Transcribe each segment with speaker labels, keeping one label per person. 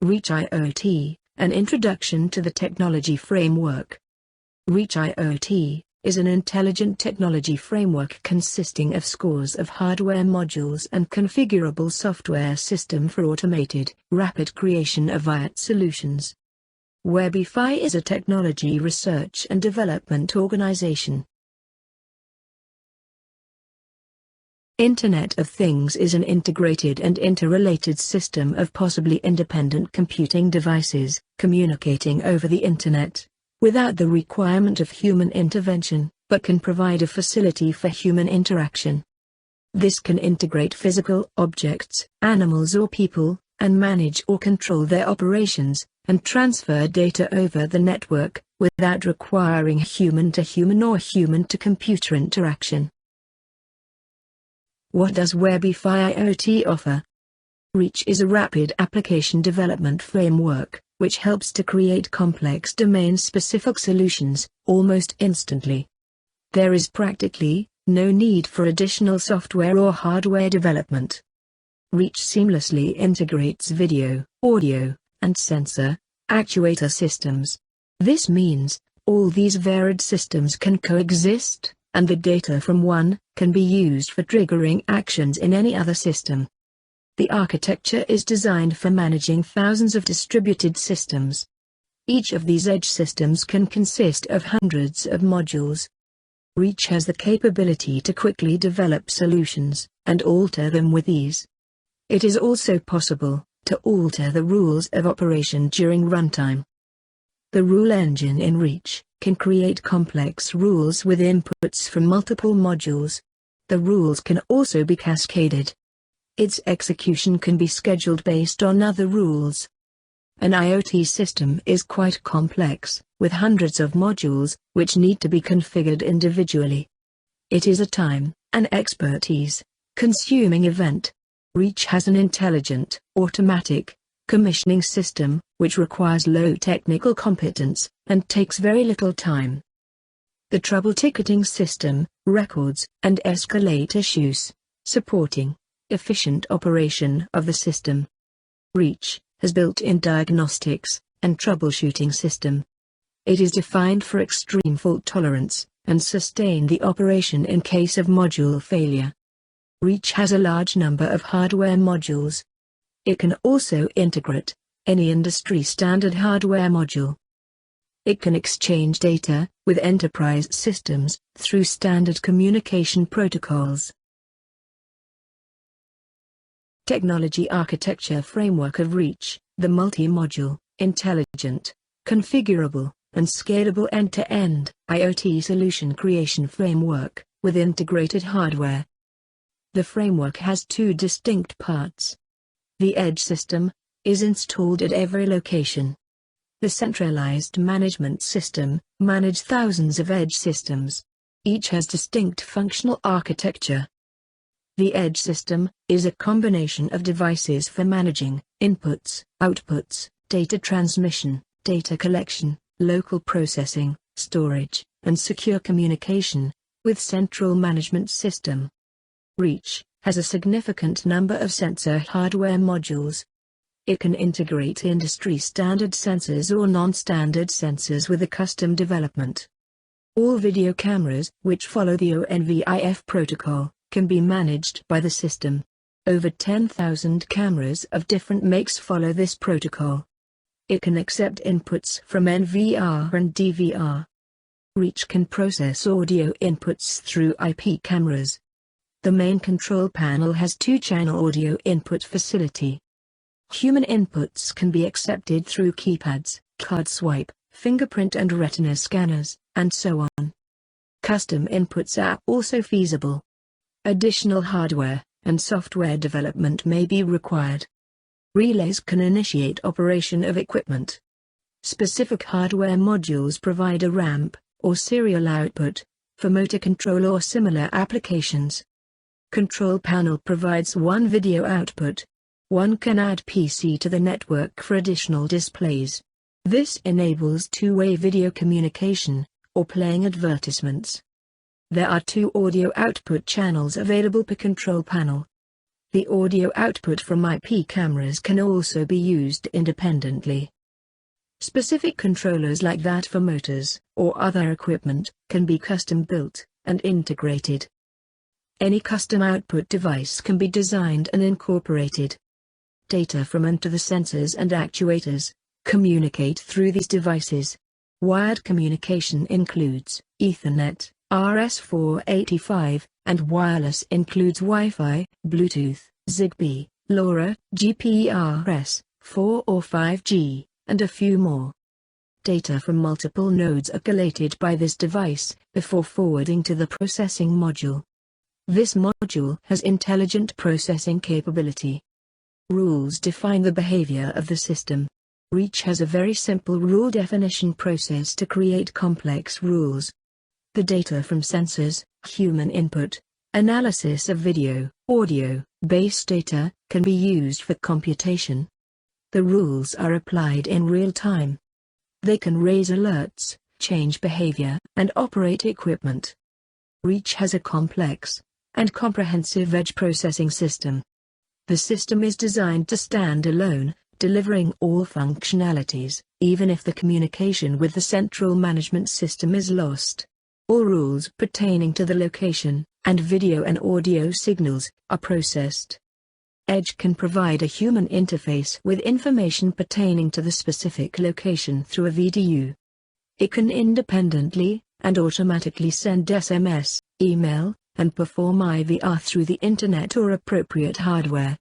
Speaker 1: Reach IoT, an introduction to the technology framework. Reach IoT is an intelligent technology framework consisting of scores of hardware modules and configurable software system for automated, rapid creation of IoT solutions. Webyfy is a technology research and development organization. Internet of Things is an integrated and interrelated system of possibly independent computing devices, communicating over the Internet, without the requirement of human intervention, but can provide a facility for human interaction. This can integrate physical objects, animals or people, and manage or control their operations, and transfer data over the network, without requiring human-to-human or human-to-computer interaction. What does Webyfy IoT offer? Reach is a rapid application development framework, which helps to create complex domain-specific solutions, almost instantly. There is practically no need for additional software or hardware development. Reach seamlessly integrates video, audio, and sensor, actuator systems. This means, all these varied systems can coexist, and the data from one can be used for triggering actions in any other system. The architecture is designed for managing thousands of distributed systems. Each of these edge systems can consist of hundreds of modules. Reach has the capability to quickly develop solutions, and alter them with ease. It is also possible to alter the rules of operation during runtime. The rule engine in Reach can create complex rules with inputs from multiple modules. The rules can also be cascaded. Its execution can be scheduled based on other rules. An IoT system is quite complex, with hundreds of modules, which need to be configured individually. It is a time and expertise consuming event. Reach has an intelligent, automatic commissioning system, which requires low technical competence, and takes very little time. The trouble ticketing system records and escalate issues, supporting efficient operation of the system. Reach has built-in diagnostics and troubleshooting system. It is defined for extreme fault tolerance, and sustain the operation in case of module failure. Reach has a large number of hardware modules. It can also integrate any industry standard hardware module. It can exchange data with enterprise systems through standard communication protocols. Technology architecture framework of Reach, the multi-module, intelligent, configurable, and scalable end-to-end IoT solution creation framework, with integrated hardware. The framework has two distinct parts. The edge system is installed at every location. The centralized management system manages thousands of edge systems. Each has distinct functional architecture. The edge system is a combination of devices for managing inputs, outputs, data transmission, data collection, local processing, storage, and secure communication, with central management system. Reach has a significant number of sensor hardware modules. It can integrate industry-standard sensors or non-standard sensors with a custom development. All video cameras, which follow the ONVIF protocol, can be managed by the system. Over 10,000 cameras of different makes follow this protocol. It can accept inputs from NVR and DVR. Reach can process audio inputs through IP cameras. The main control panel has two-channel audio input facility. Human inputs can be accepted through keypads, card swipe, fingerprint and retina scanners, and so on. Custom inputs are also feasible. Additional hardware and software development may be required. Relays can initiate operation of equipment. Specific hardware modules provide a ramp, or serial output, for motor control or similar applications. Control panel provides one video output. One can add PC to the network for additional displays. This enables two-way video communication, or playing advertisements. There are two audio output channels available per control panel. The audio output from IP cameras can also be used independently. Specific controllers like that for motors, or other equipment, can be custom-built and integrated. Any custom output device can be designed and incorporated. Data from and to the sensors and actuators communicate through these devices. Wired communication includes Ethernet, RS-485, and wireless includes Wi-Fi, Bluetooth, Zigbee, LoRa, GPRS, 4 or 5G, and a few more. Data from multiple nodes are collated by this device before forwarding to the processing module. This module has intelligent processing capability. Rules define the behavior of the system. Reach has a very simple rule definition process to create complex rules. The data from sensors, human input, analysis of video, audio, base data, can be used for computation. The rules are applied in real time. They can raise alerts, change behavior, and operate equipment. Reach has a complex and comprehensive edge processing system. The system is designed to stand alone, delivering all functionalities, even if the communication with the central management system is lost. All rules pertaining to the location, and video and audio signals, are processed. Edge can provide a human interface with information pertaining to the specific location through a VDU. It can independently and automatically send SMS, email, and perform IVR through the Internet or appropriate hardware.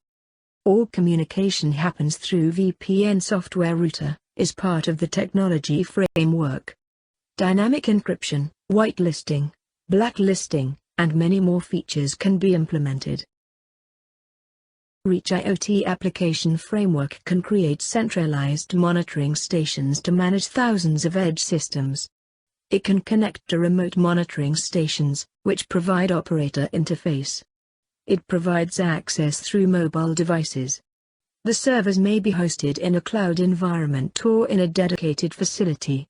Speaker 1: All communication happens through VPN software router, is part of the technology framework. Dynamic encryption, whitelisting, blacklisting, and many more features can be implemented. Reach IoT application framework can create centralized monitoring stations to manage thousands of edge systems. It can connect to remote monitoring stations, which provide operator interface. It provides access through mobile devices. The servers may be hosted in a cloud environment or in a dedicated facility.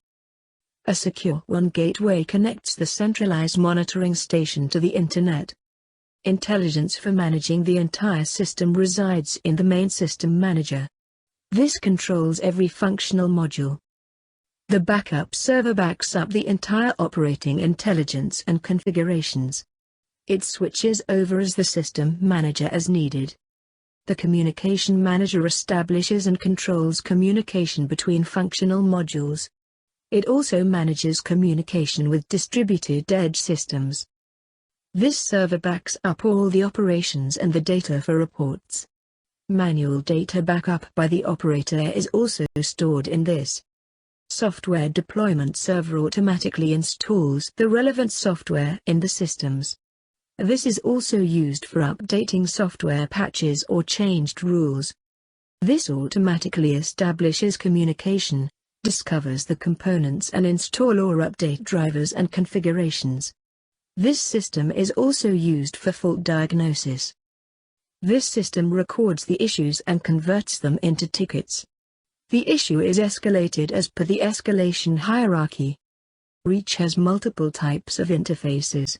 Speaker 1: A secure WAN gateway connects the centralized monitoring station to the Internet. Intelligence for managing the entire system resides in the main system manager. This controls every functional module. The backup server backs up the entire operating intelligence and configurations. It switches over as the system manager as needed. The communication manager establishes and controls communication between functional modules. It also manages communication with distributed edge systems. This server backs up all the operations and the data for reports. Manual data backup by the operator is also stored in this software deployment server automatically installs the relevant software in the systems. This is also used for updating software patches or changed rules. This automatically establishes communication, discovers the components and install or update drivers and configurations. This system is also used for fault diagnosis. This system records the issues and converts them into tickets. The issue is escalated as per the escalation hierarchy. Reach has multiple types of interfaces.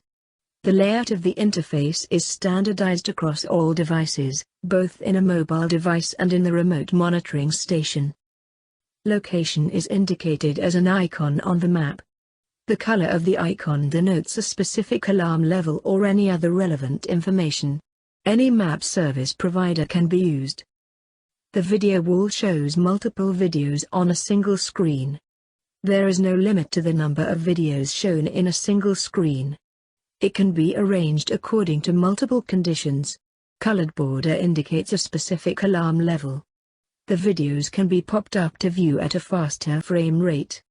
Speaker 1: The layout of the interface is standardized across all devices, both in a mobile device and in the remote monitoring station. Location is indicated as an icon on the map. The color of the icon denotes a specific alarm level or any other relevant information. Any map service provider can be used. The video wall shows multiple videos on a single screen. There is no limit to the number of videos shown in a single screen. It can be arranged according to multiple conditions. Colored border indicates a specific alarm level. The videos can be popped up to view at a faster frame rate.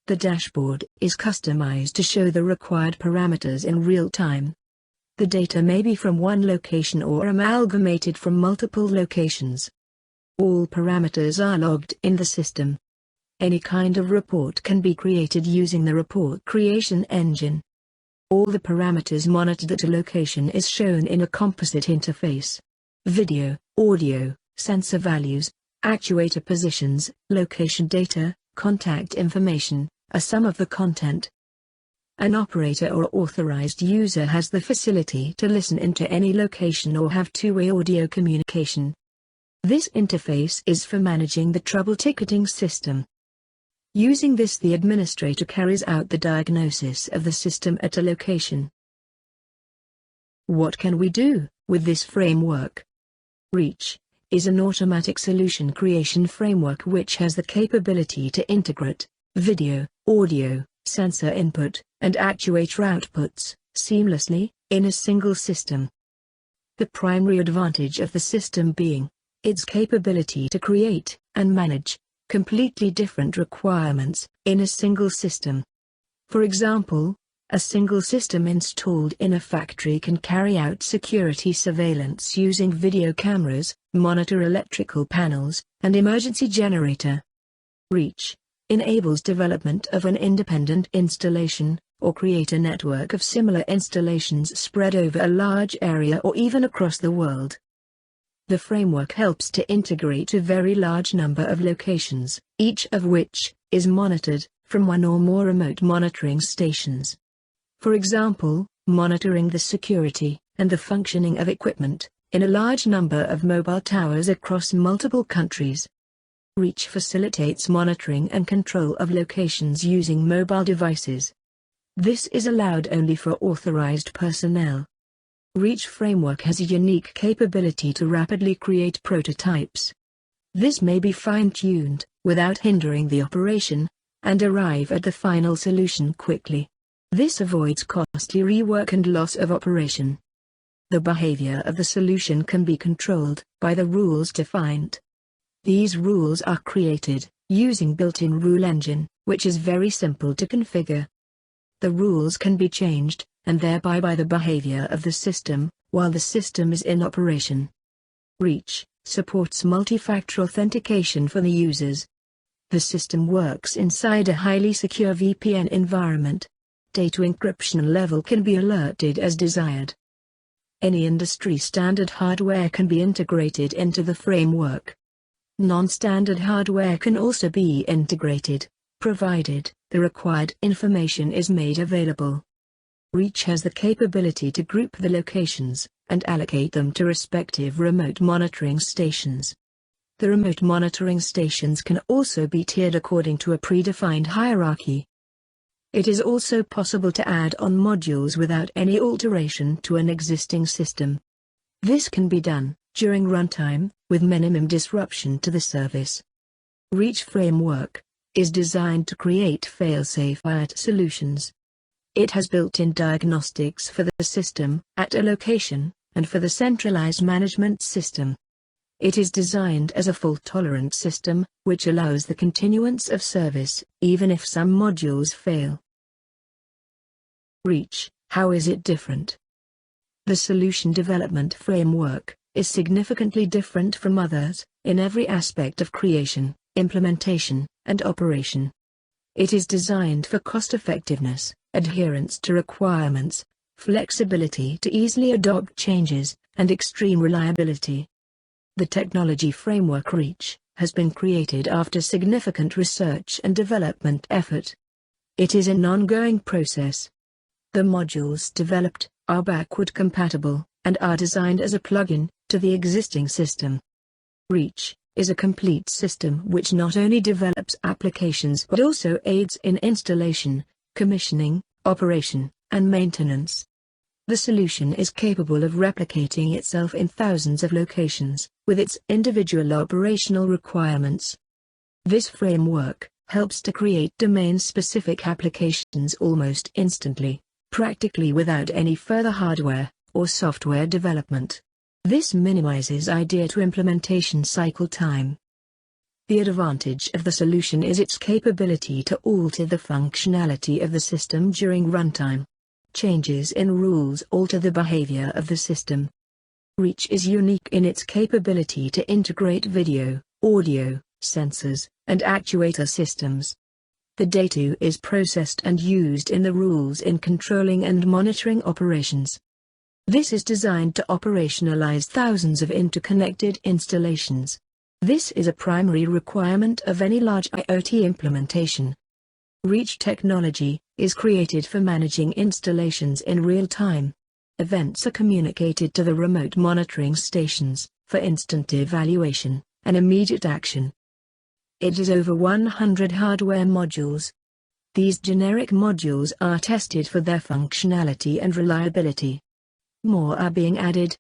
Speaker 1: The dashboard is customized to show the required parameters in real time. The data may be from one location or amalgamated from multiple locations. All parameters are logged in the system. Any kind of report can be created using the report creation engine. All the parameters monitored at a location is shown in a composite interface. Video, audio, sensor values, actuator positions, location data, contact information, are some of the content. An operator or authorized user has the facility to listen into any location or have two-way audio communication. This interface is for managing the trouble ticketing system. Using this, the administrator carries out the diagnosis of the system at a location. What can we do with this framework? REACH is an automatic solution creation framework which has the capability to integrate video, audio, sensor input, and actuator outputs seamlessly in a single system. The primary advantage of the system being its capability to create and manage completely different requirements in a single system. For example, a single system installed in a factory can carry out security surveillance using video cameras, monitor electrical panels, and emergency generator. REACH enables development of an independent installation, or create a network of similar installations spread over a large area or even across the world. The framework helps to integrate a very large number of locations, each of which is monitored from one or more remote monitoring stations. For example, monitoring the security and the functioning of equipment in a large number of mobile towers across multiple countries. REACH facilitates monitoring and control of locations using mobile devices. This is allowed only for authorized personnel. REACH framework has a unique capability to rapidly create prototypes. This may be fine-tuned without hindering the operation, and arrive at the final solution quickly. This avoids costly rework and loss of operation. The behavior of the solution can be controlled by the rules defined. These rules are created using built-in rule engine, which is very simple to configure. The rules can be changed, and thereby by the behavior of the system, while the system is in operation. REACH supports multi-factor authentication for the users. The system works inside a highly secure VPN environment. Data encryption level can be alerted as desired. Any industry standard hardware can be integrated into the framework. Non-standard hardware can also be integrated, provided the required information is made available. REACH has the capability to group the locations and allocate them to respective remote monitoring stations. The remote monitoring stations can also be tiered according to a predefined hierarchy. It is also possible to add on modules without any alteration to an existing system. This can be done during runtime, with minimum disruption to the service. REACH framework is designed to create fail-safe IoT solutions. It has built-in diagnostics for the system at a location, and for the centralized management system. It is designed as a fault-tolerant system, which allows the continuance of service, even if some modules fail. REACH, how is it different? The solution development framework is significantly different from others, in every aspect of creation, implementation, and operation. It is designed for cost-effectiveness, adherence to requirements, flexibility to easily adopt changes, and extreme reliability. The technology framework REACH has been created after significant research and development effort. It is an ongoing process. The modules developed are backward compatible and are designed as a plugin to the existing system. REACH is a complete system which not only develops applications but also aids in installation, commissioning, operation, and maintenance. The solution is capable of replicating itself in thousands of locations, with its individual operational requirements. This framework helps to create domain-specific applications almost instantly, practically without any further hardware or software development. This minimizes idea to implementation cycle time. The advantage of the solution is its capability to alter the functionality of the system during runtime. Changes in rules alter the behavior of the system. REACH is unique in its capability to integrate video, audio, sensors, and actuator systems. The data is processed and used in the rules in controlling and monitoring operations. This is designed to operationalize thousands of interconnected installations. This is a primary requirement of any large IoT implementation. REACH technology is created for managing installations in real time. Events are communicated to the remote monitoring stations, for instant evaluation and immediate action. It is over 100 hardware modules. These generic modules are tested for their functionality and reliability. More are being added.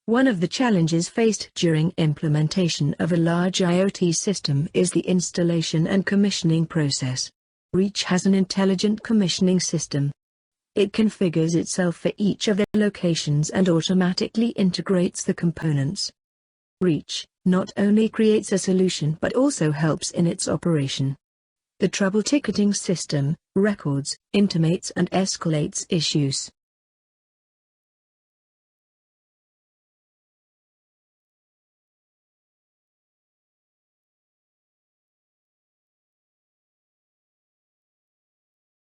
Speaker 1: One of the challenges faced during implementation of a large IoT system is the installation and commissioning process. Reach has an intelligent commissioning system. It configures itself for each of the locations and automatically integrates the components. Reach not only creates a solution but also helps in its operation. The trouble ticketing system records, intimates and escalates issues.